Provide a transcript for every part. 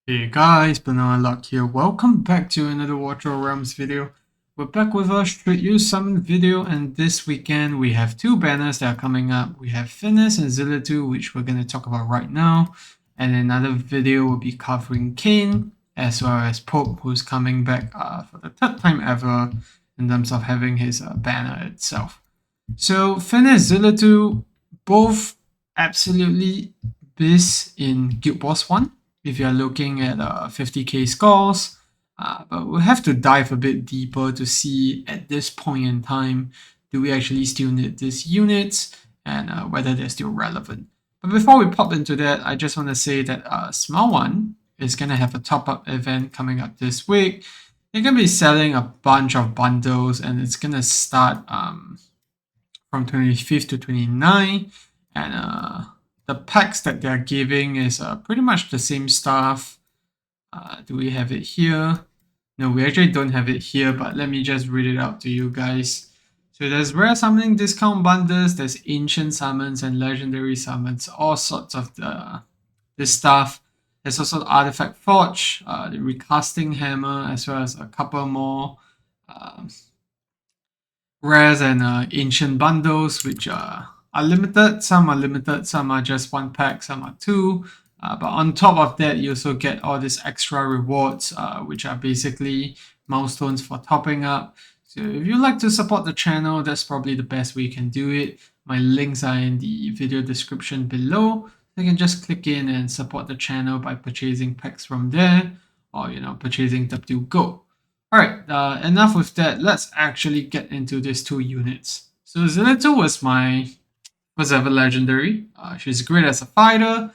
Hey guys, Banana Luck here. Welcome back to another Water Realms video. We're back with our Should You Summon video, and this weekend we have two banners that are coming up. We have Phineas and Zilitu, which we're going to talk about right now, and another video will be covering Kane, as well as Pope, who's coming back for the third time ever in terms of having his banner itself. So Phineas, Zilitu, both absolutely beasts in Guild Boss 1. If you're looking at 50k scores, but we'll have to dive a bit deeper to see at this point in time, do we actually still need these units and whether they're still relevant. But before we pop into that, I just want to say that SmileOne is going to have a top-up event coming up this week. They're going to be selling a bunch of bundles, and it's going to start from 25th to 29th, and the packs that they're giving is pretty much the same stuff. Do we have it here? No, we actually don't have it here, but let me just read it out to you guys. So there's rare summoning discount bundles, there's ancient summons and legendary summons, all sorts of this stuff. There's also the artifact forge, the recasting hammer, as well as a couple more rares and ancient bundles, which are limited. Some are just one pack, some are two. But on top of that, you also get all these extra rewards, which are basically milestones for topping up. So if you like to support the channel, that's probably the best way you can do it. My links are in the video description below. You can just click in and support the channel by purchasing packs from there, or purchasing W Go. Alright, enough with that. Let's actually get into these two units. So Zilitu was my first ever legendary. She's great as a fighter.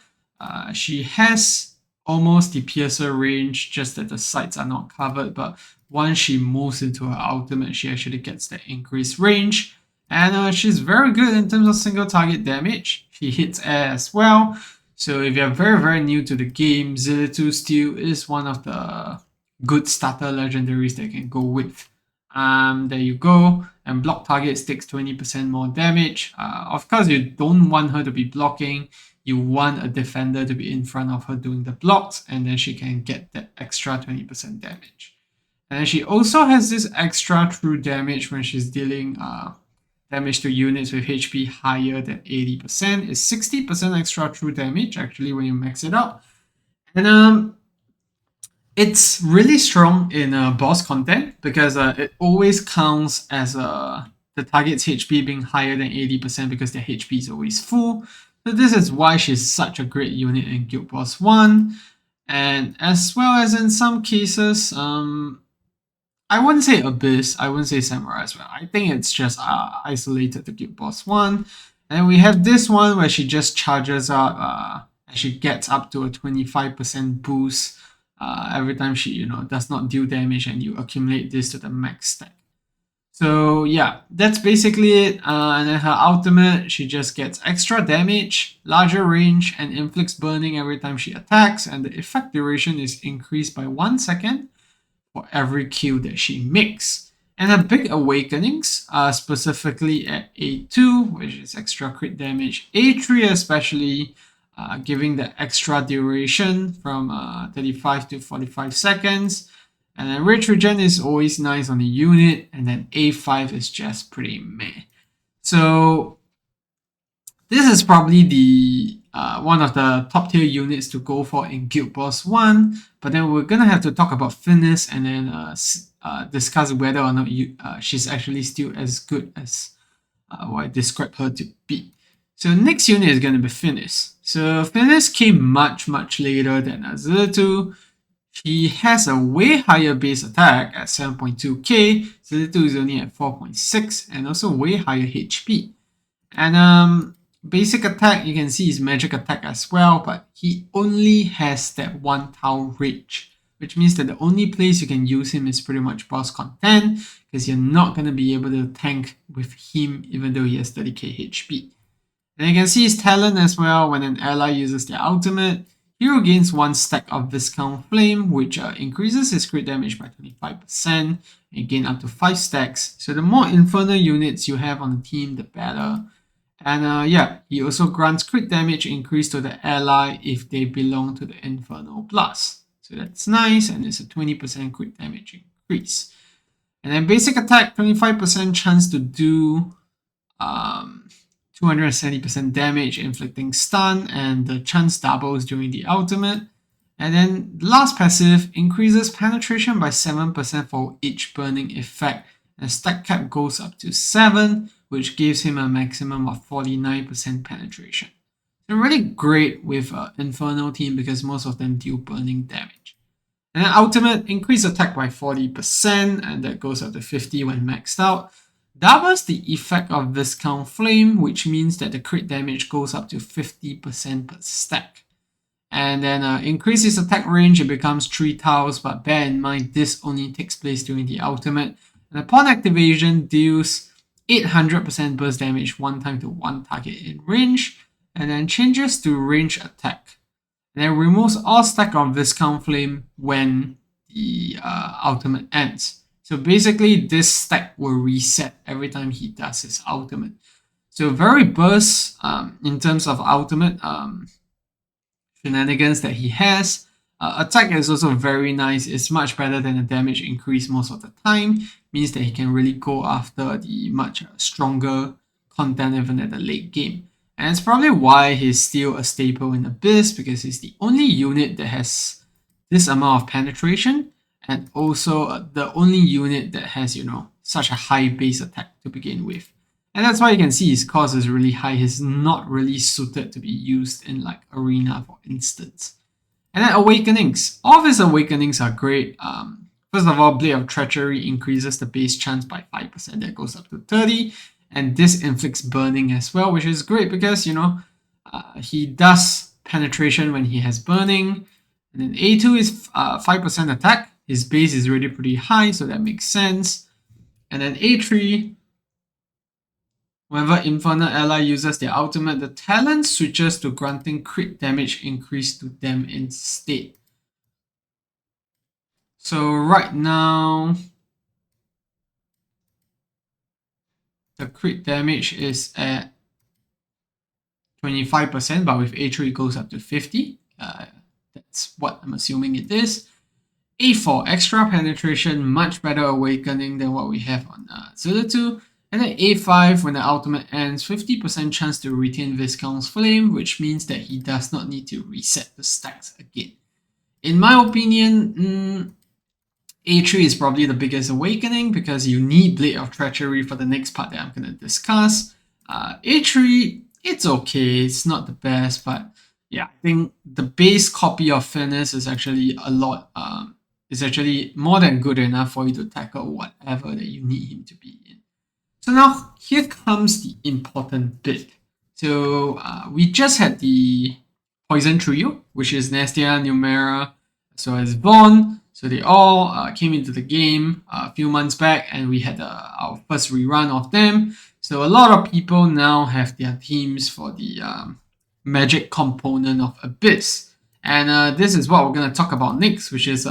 She has almost the piercer range, just that the sights are not covered, but once she moves into her ultimate, she actually gets the increased range. And she's very good in terms of single target damage. She hits air as well. So if you're very new to the game, Zilitu still is one of the good starter legendaries that you can go with. There you go. And block targets takes 20% more damage. Of course, you don't want her to be blocking. You want a defender to be in front of her doing the blocks, and then she can get that extra 20% damage. And then she also has this extra true damage when she's dealing damage to units with HP higher than 80%. It's 60% extra true damage, actually, when you max it out. And it's really strong in boss content because it always counts as the target's HP being higher than 80% because their HP is always full. So this is why she's such a great unit in Guild Boss 1. And as well as in some cases, I wouldn't say Abyss, I wouldn't say Samurai as well. I think it's just isolated to Guild Boss 1. And we have this one where she just charges up and she gets up to a 25% boost every time she does not deal damage, and you accumulate this to the max stack. So yeah, that's basically it. And then her ultimate, she just gets extra damage, larger range, and inflicts burning every time she attacks, and the effect duration is increased by 1 second for every kill that she makes. And her big awakenings are specifically at A2, which is extra crit damage, A3 especially, giving the extra duration from 35 to 45 seconds. And then Rage Regen is always nice on the unit, and then A5 is just pretty meh. So this is probably the one of the top tier units to go for in Guild Boss 1, but then we're gonna have to talk about Phineas and then discuss whether or not she's actually still as good as what I described her to be. So next unit is gonna be Phineas. So Phineas came much later than Zilitu. She has a way higher base attack at 7.2k. Zilitu is only at 4.6, and also way higher HP. And basic attack, you can see his magic attack as well, but he only has that one tile rage, which means that the only place you can use him is pretty much boss content, because you're not going to be able to tank with him even though he has 30k HP. And you can see his talent as well. When an ally uses their ultimate, hero gains 1 stack of Viscount Flame, which increases his crit damage by 25%, and gain up to 5 stacks. So the more Infernal units you have on the team, the better. And yeah, he also grants crit damage increase to the ally if they belong to the Infernal Plus. So that's nice, and it's a 20% crit damage increase. And then basic attack, 25% chance to do 270% damage, inflicting stun, and the chance doubles during the ultimate. And then last passive increases penetration by 7% for each burning effect. And stack cap goes up to 7, which gives him a maximum of 49% penetration. So really great with Infernal Team because most of them deal burning damage. And then ultimate, increase attack by 40%, and that goes up to 50 when maxed out. Doubles the effect of Viscount Flame, which means that the crit damage goes up to 50% per stack. And then increases attack range, it becomes 3 tiles, but bear in mind this only takes place during the ultimate. And upon activation, deals 800% burst damage one time to one target in range, and then changes to range attack. And then removes all stack of Viscount Flame when the ultimate ends. So basically, this stack will reset every time he does his ultimate. So very burst in terms of ultimate shenanigans that he has. Attack is also very nice. It's much better than the damage increase most of the time. Means that he can really go after the much stronger content even at the late game. And it's probably why he's still a staple in Abyss, because he's the only unit that has this amount of penetration, and also the only unit that has, such a high base attack to begin with. And that's why you can see his cost is really high. He's not really suited to be used in like Arena, for instance. And then Awakenings. All of his Awakenings are great. First of all, Blade of Treachery increases the base chance by 5%. That goes up to 30. And this inflicts burning as well, which is great because, he does penetration when he has burning. And then A2 is 5% attack. His base is already pretty high, so that makes sense. And then A3, whenever Infernal Ally uses their ultimate, the talent switches to granting crit damage increase to them instead. So right now, the crit damage is at 25%, but with A3 it goes up to 50. That's what I'm assuming it is. A4, extra penetration, much better awakening than what we have on Zilitu. And then A5, when the ultimate ends, 50% chance to retain Viscount's Flame, which means that he does not need to reset the stacks again. In my opinion, A3 is probably the biggest awakening because you need Blade of Treachery for the next part that I'm going to discuss. A3, it's okay, it's not the best, but yeah, I think the base copy of Phineas is actually is actually more than good enough for you to tackle whatever that you need him to be in. So now here comes the important bit. So we just had the Poison Trio, which is Nestia, Numera, as well as Vaughn. So they all came into the game a few months back, and we had our first rerun of them. So a lot of people now have their teams for the magic component of Abyss. And this is what we're going to talk about next, which is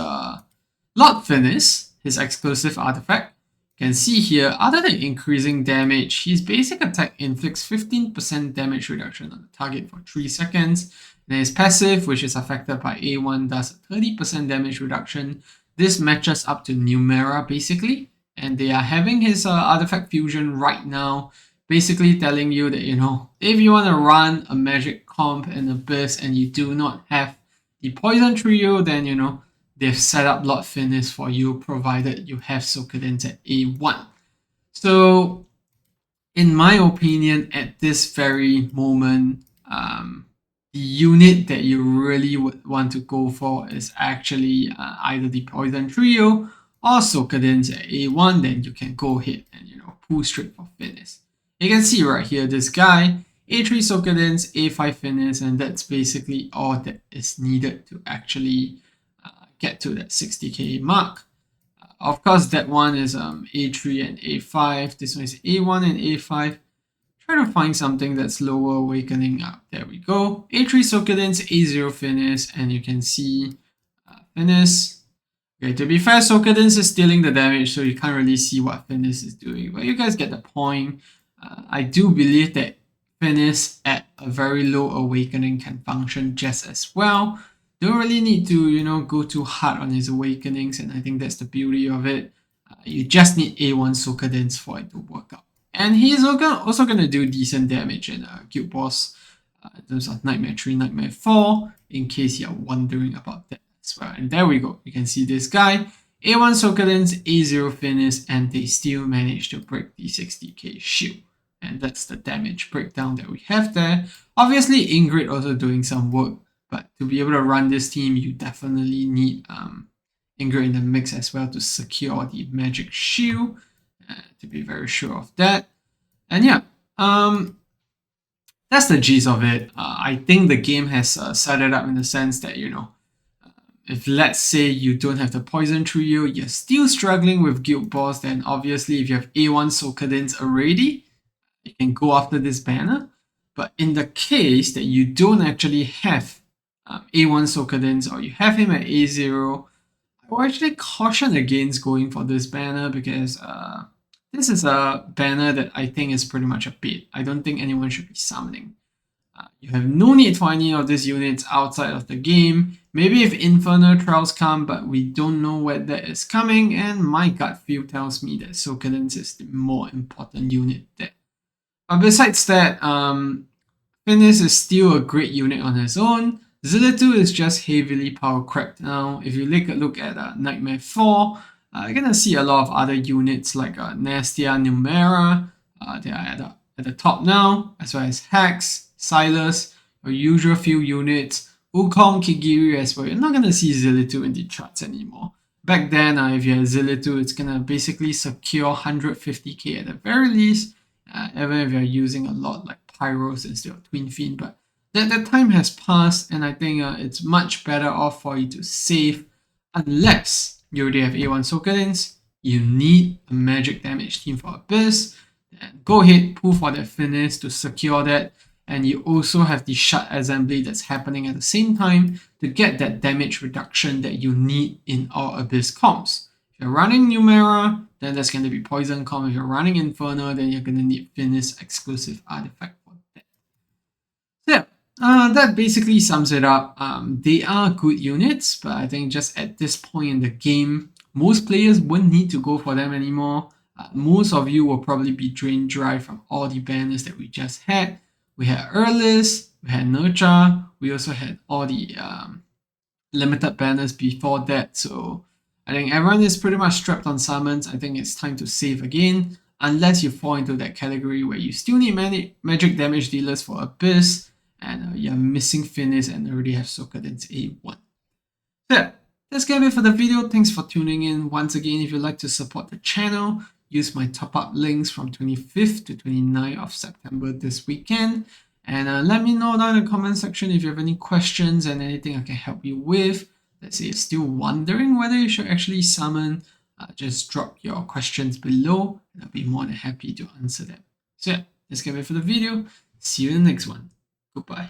Lord Phineas, his exclusive artifact. You can see here, other than increasing damage, his basic attack inflicts 15% damage reduction on the target for 3 seconds. Then his passive, which is affected by A1, does a 30% damage reduction. This matches up to Numera basically, and they are having his artifact fusion right now, basically telling you that, if you want to run a magic comp in Abyss and you do not have the Poison Trio, then, they've set up Lord Phineas for you, provided you have Sokadins at A1. So, in my opinion, at this very moment, the unit that you really would want to go for is actually either the Poison Trio or Sokadins at A1. Then you can go ahead and pull straight for Phineas. You can see right here, this guy, A3 Sokadins, A5 Phineas, and that's basically all that is needed to actually get to that 60k mark. Of course, that one is A3 and A5. This one is A1 and A5. Try to find something that's lower awakening up. There we go. A3 Sokadins, A0 Phineas, and you can see Phineas. Okay, to be fair, Sokadins is stealing the damage, so you can't really see what Phineas is doing. But you guys get the point. I do believe that Phineas at a very low awakening can function just as well. don't really need to, go too hard on his awakenings, and I think that's the beauty of it. You just need A1 Sokadins for it to work out. And he's also going to do decent damage in Guild Boss in terms of Nightmare 3, Nightmare 4, in case you're wondering about that as well. And there we go. You can see this guy, A1 Sokadins, A0 Phineas, and they still managed to break the 60k shield. And that's the damage breakdown that we have there. Obviously, Ingrid also doing some work, but to be able to run this team, you definitely need Ingrid in the mix as well to secure the magic shield, to be very sure of that. And yeah, that's the gist of it. I think the game has set it up in the sense that, if let's say you don't have the poison trio, you're still struggling with Guild Boss, then obviously if you have A1 Sokadins already, you can go after this banner. But in the case that you don't actually have A1 Sokadins, or you have him at A0, I will actually caution against going for this banner, because this is a banner that I think is pretty much a bait. I don't think anyone should be summoning. You have no need for any of these units outside of the game. Maybe if Infernal Trials come, but we don't know where that is coming, and my gut feel tells me that Sokadins is the more important unit there. But besides that, Phineas is still a great unit on his own. Zilitu is just heavily power cracked now. If you take a look at Nightmare 4, you're gonna see a lot of other units like Nastia, Numera. They are at the top now, as well as Hex, Silas, your usual few units, Wukong, Kigiri as well. You're not gonna see Zilitu in the charts anymore. Back then, if you had Zilitu, it's gonna basically secure 150k at the very least, even if you're using a lot like Pyros instead of Twin Fiend. But that time has passed, and I think it's much better off for you to save, unless you already have A1 Sokadins, you need a magic damage team for Abyss, then go ahead, pull for that Phineas to secure that, and you also have the shut assembly that's happening at the same time to get that damage reduction that you need in our Abyss comps. If you're running Numera, then that's going to be Poison comp. If you're running Inferno, then you're going to need Phineas exclusive artifact for that. So yeah, that basically sums it up. They are good units, but I think just at this point in the game, most players won't need to go for them anymore. Most of you will probably be drained dry from all the banners that we just had. We had Earlis, we had Nurture, we also had all the limited banners before that. So I think everyone is pretty much strapped on summons. I think it's time to save again, unless you fall into that category where you still need magic damage dealers for Abyss, and you're missing Phineas and already have Sokadins A1. So yeah, that's gonna be it for the video. Thanks for tuning in. Once again, if you'd like to support the channel, use my top-up links from 25th to 29th of September this weekend. And let me know down in the comment section if you have any questions and anything I can help you with. Let's say you're still wondering whether you should actually summon, just drop your questions below, and I'll be more than happy to answer them. So yeah, that's gonna be it for the video. See you in the next one. Goodbye.